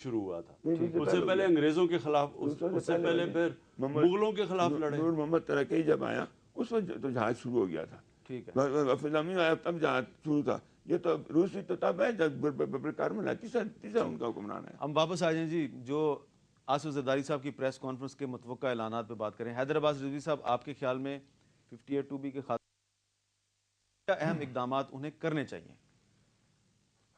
شروع ہوا تھا، اس سے پہلے انگریزوں کے خلاف، اس سے پہلے پھر مغلوں کے خلاف لڑے. نور محمد ترکی جب آیا اس وقت تو جہاد شروع ہو گیا تھا. ٹھیک ہے، وفد آیا تب جہاد شروع تھا. یہ تو روسی تو تب ہے جب کارمل تیسرا ان کا حکمران ہے. ہم واپس آ جائیں جی، جو آصف زرداری صاحب کی پریس کانفرنس کے متوقع اعلانات پہ بات کریں. حیدرآباد رضوی صاحب، آپ کے خیال میں 58(2)B کے خاتمے کیا اہم اقدامات انہیں کرنے چاہیے؟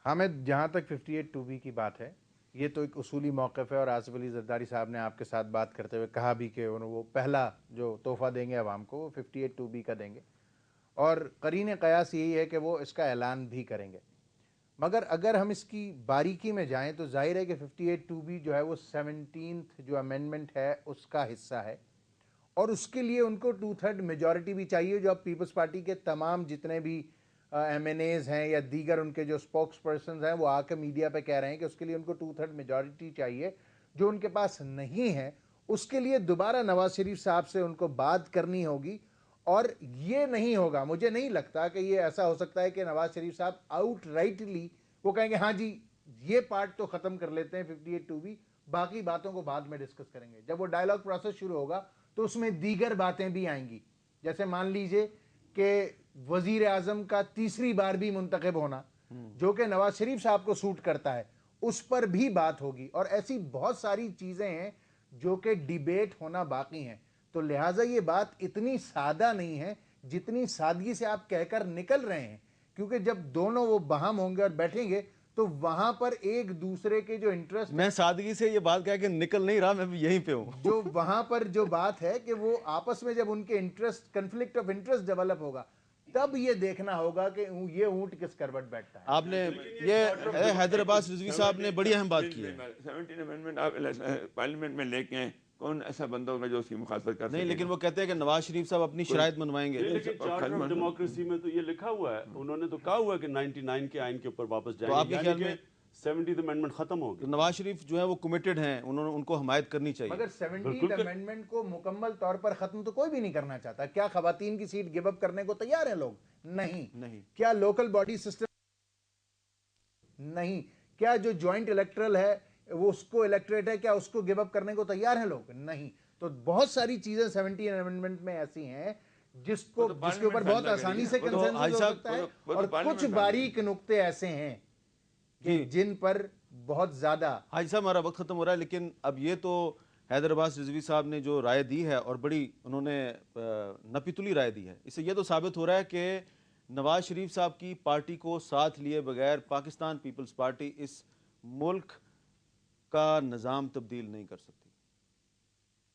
حامد، جہاں تک 58(2)B کی بات ہے، یہ تو ایک اصولی موقف ہے، اور آصف علی زرداری صاحب نے آپ کے ساتھ بات کرتے ہوئے کہا بھی کہ وہ پہلا جو تحفہ دیں گے عوام کو وہ 58(2)B کا دیں گے، اور قرین قیاس یہی ہے کہ وہ اس کا اعلان بھی کریں گے. مگر اگر ہم اس کی باریکی میں جائیں تو ظاہر ہے کہ 58(2)B جو ہے وہ 17th جو امینڈمنٹ ہے اس کا حصہ ہے، اور اس کے لیے ان کو 2/3 میجورٹی بھی چاہیے. جو اب پیپلز پارٹی کے تمام جتنے بھی ایم این ایز ہیں یا دیگر ان کے جو سپوکس پرسنز ہیں وہ آ کے میڈیا پہ کہہ رہے ہیں کہ اس کے لیے ان کو 2/3 میجورٹی چاہیے، جو ان کے پاس نہیں ہے. اس کے لیے دوبارہ نواز شریف صاحب سے ان کو بات کرنی ہوگی، اور یہ نہیں ہوگا، مجھے نہیں لگتا کہ یہ ایسا ہو سکتا ہے کہ نواز شریف صاحب آؤٹ رائٹلی وہ کہیں گے ہاں جی یہ پارٹ تو ختم کر لیتے ہیں 58(2)B، باقی باتوں کو بعد میں ڈسکس کریں گے. جب وہ ڈائلاگ پروسیس شروع ہوگا تو اس میں دیگر باتیں بھی آئیں گی، جیسے مان لیجئے کہ وزیر اعظم کا تیسری بار بھی منتخب ہونا، جو کہ نواز شریف صاحب کو سوٹ کرتا ہے، اس پر بھی بات ہوگی. اور ایسی بہت ساری چیزیں ہیں جو کہ ڈیبیٹ ہونا باقی ہیں. تو لہٰذا یہ بات اتنی سادہ نہیں ہے جتنی سادگی سے آپ کہہ کر نکل رہے ہیں، کیونکہ جب دونوں وہ باہم ہوں گے اور بیٹھیں گے تو وہاں پر ایک دوسرے کے جو انٹرسٹ، میں سادگی سے یہ بات کہہ کہ نکل نہیں رہا، میں بھی یہیں پہ ہوں. جو وہاں پر جو بات ہے کہ وہ آپس میں جب ان کے interest, conflict of interest develop ہوگا، تب یہ دیکھنا ہوگا کہ یہ اونٹ کس کروٹ بیٹھتا ہے. آپ نے یہ حیدرآباد رضوی صاحب نے بڑی اہم بات کی ہے. 17 امینڈمنٹ آپ پارلیمنٹ میں لے کے آئیں، کون ایسا بندہ ہوگا جو اس کی مخالفت کر سکے؟ نہیں، لیکن وہ کہتے ہیں کہ نواز شریف صاحب اپنی شرائط منوائیں گے. لیکن چارٹر آف ڈیموکریسی میں تو یہ لکھا ہوا ہے، انہوں نے تو کہا ہوا ہے کہ 99 کے آئین کے اوپر واپس جائیں تو گے. آپ کے خیال میں 70th امینڈمنٹ ختم ہو گئی. نواز شریف جو ہے وہ کمیٹڈ ہیں، ان کو حمایت کرنی چاہیے. مگر 17th امینڈمنٹ کو مکمل طور پر ختم تو کوئی بھی نہیں کرنا چاہتا. کیا خواتین کی سیٹ گیو اپ کرنے کو تیار ہیں لوگ؟ نہیں. کیا لوکل باڈی سسٹم نہیں؟ کیا جو جوائنٹ الیکٹرل ہے وہ اس کو الیکٹریٹ ہے، کیا اس کو گیو اپ کرنے کو تیار ہیں لوگ؟ نہیں. تو بہت ساری چیزیں 17 امینڈمنٹ میں ایسی ہیں جس کے اوپر بہت آسانی سے کنسنسس ہو سکتا ہے، اور کچھ باریک نقطے ایسے ہیں کہ جن پر بہت زیادہ. حاجی صاحب، ہمارا وقت ختم ہو رہا ہے، لیکن اب یہ تو حیدرآباد رضوی صاحب نے جو رائے دی ہے، اور بڑی انہوں نے نپیتلی رائے دی ہے، اس سے یہ تو ثابت ہو رہا ہے کہ نواز شریف صاحب کی پارٹی کو ساتھ لیے بغیر پاکستان پیپلز پارٹی اس ملک کا نظام تبدیل نہیں کر سکتی،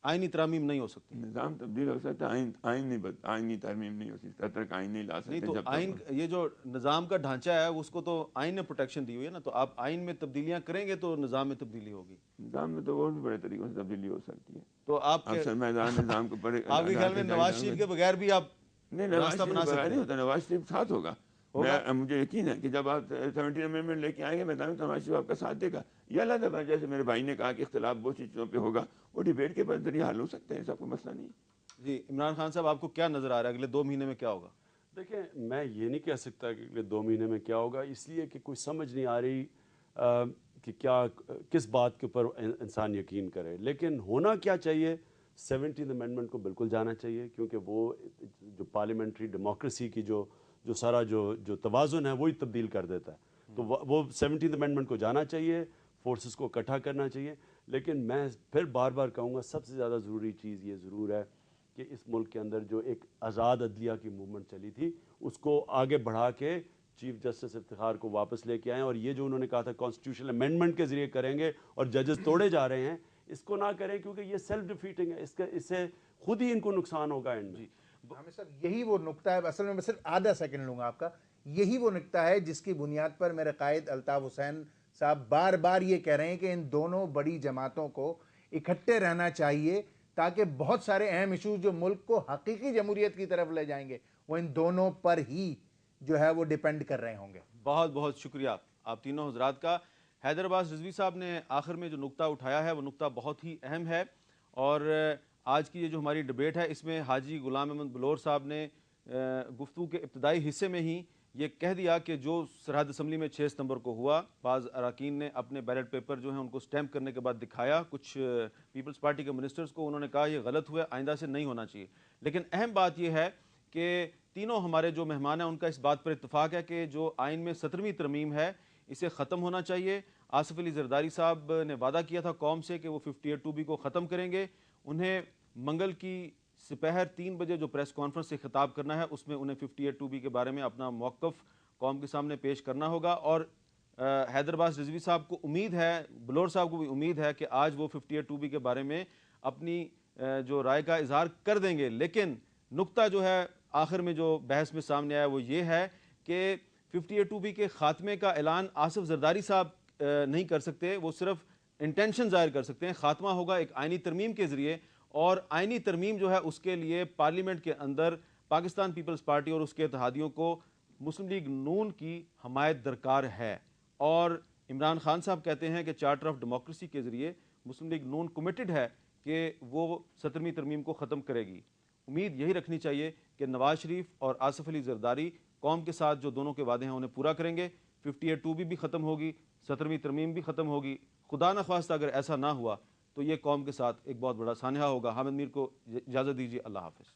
آئینی ترامیم نہیں ہو سکتی. نظام تبدیل ہو سکتا ہے، آئینی ترمیم نہیں ہو سکتی، تک آئین نہیں لا سکتے. نہیں تو آئین، یہ جو نظام کا ڈھانچہ ہے اس کو تو آئین نے پروٹیکشن دی ہوئی ہے نا، تو آپ آئین میں تبدیلیاں کریں گے تو نظام میں تبدیلی ہوگی. نظام میں تو اور بھی بڑے طریقوں سے تبدیلی ہو سکتی ہے. تو آپ کے نظام کو آپ کے خیال میں نواز شریف کے بغیر بھی آپ نہیں، نواز شریف بغیر نہیں ہوتا، نواز شریف ساتھ ہوگا. مجھے یقین ہے کہ جب آپ 17 امینڈمنٹ لے کے آئیں گے میدان میں، نواز شریف آپ کا ساتھ دے گا. یہ اللہ تعالیٰ، جیسے میرے بھائی نے کہا کہ اختلاف بہت سی چیزوں پہ ہوگا، وہ ڈیبیٹ کے ذریعے حل ہو سکتے ہیں، ایسا کوئی مسئلہ نہیں. جی عمران خان صاحب، آپ کو کیا نظر آ رہا ہے اگلے 2 مہینے میں کیا ہوگا؟ دیکھیں، میں یہ نہیں کہہ سکتا کہ اگلے 2 مہینے میں کیا ہوگا، اس لیے کہ کوئی سمجھ نہیں آ رہی کہ کیا کس بات کے اوپر انسان یقین کرے. لیکن ہونا کیا چاہیے، 17th امینڈمنٹ کو بالکل جانا چاہیے، کیونکہ وہ جو پارلیمنٹری ڈیموکریسی کی جو سارا جو توازن ہے وہی تبدیل کر دیتا ہے. تو وہ 17th امینڈمنٹ کو جانا چاہیے، فورسز کو اکٹھا کرنا چاہیے. لیکن میں پھر بار بار کہوں گا، سب سے زیادہ ضروری چیز یہ ضرور ہے کہ اس ملک کے اندر جو ایک آزاد عدلیہ کی موومنٹ چلی تھی اس کو آگے بڑھا کے چیف جسٹس افتخار کو واپس لے کے آئیں. اور یہ جو انہوں نے کہا تھا کانسٹیٹیوشنل امینڈمنٹ کے ذریعے کریں گے اور ججز توڑے جا رہے ہیں، اس کو نہ کریں، کیونکہ یہ سیلف ڈیفیٹنگ ہے، اس سے خود ہی ان کو نقصان ہوگا. اینڈ جی ہمیں صاحب یہی وہ نقطہ ہے، اصل میں صرف آدھا سیکنڈ لوں گا آپ کا. یہی وہ نقطہ ہے جس کی بنیاد پر میرے قائد الطاف حسین صاحب بار بار یہ کہہ رہے ہیں کہ ان دونوں بڑی جماعتوں کو اکٹھے رہنا چاہیے، تاکہ بہت سارے اہم ایشوز جو ملک کو حقیقی جمہوریت کی طرف لے جائیں گے وہ ان دونوں پر ہی جو ہے وہ ڈیپینڈ کر رہے ہوں گے. بہت بہت شکریہ آپ تینوں حضرات کا. حیدرآباد رضوی صاحب نے آخر میں جو نقطہ اٹھایا ہے وہ نقطہ بہت ہی اہم ہے، اور آج کی یہ جو ہماری ڈیبیٹ ہے اس میں حاجی غلام احمد بلور صاحب نے گفتگو کے ابتدائی حصے میں ہی یہ کہہ دیا کہ جو سرحد اسمبلی میں 6 ستمبر کو ہوا، بعض اراکین نے اپنے بیلٹ پیپر جو ہیں ان کو سٹیمپ کرنے کے بعد دکھایا کچھ پیپلز پارٹی کے منسٹرز کو، انہوں نے کہا یہ غلط ہوا، آئندہ سے نہیں ہونا چاہیے. لیکن اہم بات یہ ہے کہ تینوں ہمارے جو مہمان ہیں ان کا اس بات پر اتفاق ہے کہ جو آئین میں 17ویں ترمیم ہے اسے ختم ہونا چاہیے. آصف علی زرداری صاحب نے وعدہ کیا تھا قوم سے کہ وہ 58(2)B کو ختم کریں گے. انہیں منگل کی سپہر 3 بجے جو پریس کانفرنس سے خطاب کرنا ہے اس میں انہیں 58(2)B کے بارے میں اپنا موقف قوم کے سامنے پیش کرنا ہوگا. اور حیدر عباس رضوی صاحب کو امید ہے، بلور صاحب کو بھی امید ہے کہ آج وہ 58(2)B کے بارے میں اپنی جو رائے کا اظہار کر دیں گے. لیکن نقطہ جو ہے آخر میں جو بحث میں سامنے آیا وہ یہ ہے کہ 58(2)B کے خاتمے کا اعلان آصف زرداری صاحب نہیں کر سکتے، وہ صرف انٹینشن ظاہر کر سکتے ہیں. خاتمہ ہوگا ایک آئینی ترمیم کے ذریعے، اور آئینی ترمیم جو ہے اس کے لیے پارلیمنٹ کے اندر پاکستان پیپلز پارٹی اور اس کے اتحادیوں کو مسلم لیگ نون کی حمایت درکار ہے. اور عمران خان صاحب کہتے ہیں کہ چارٹر آف ڈیموکریسی کے ذریعے مسلم لیگ نون کمیٹڈ ہے کہ وہ 17ویں ترمیم کو ختم کرے گی. امید یہی رکھنی چاہیے کہ نواز شریف اور آصف علی زرداری قوم کے ساتھ جو دونوں کے وعدے ہیں انہیں پورا کریں گے. 58(2)B بھی ختم ہوگی، 17ویں ترمیم بھی ختم ہوگی. خدا نخواستہ اگر ایسا نہ ہوا تو یہ قوم کے ساتھ ایک بہت بڑا سانحہ ہوگا. حامد میر کو اجازت دیجیے، اللہ حافظ.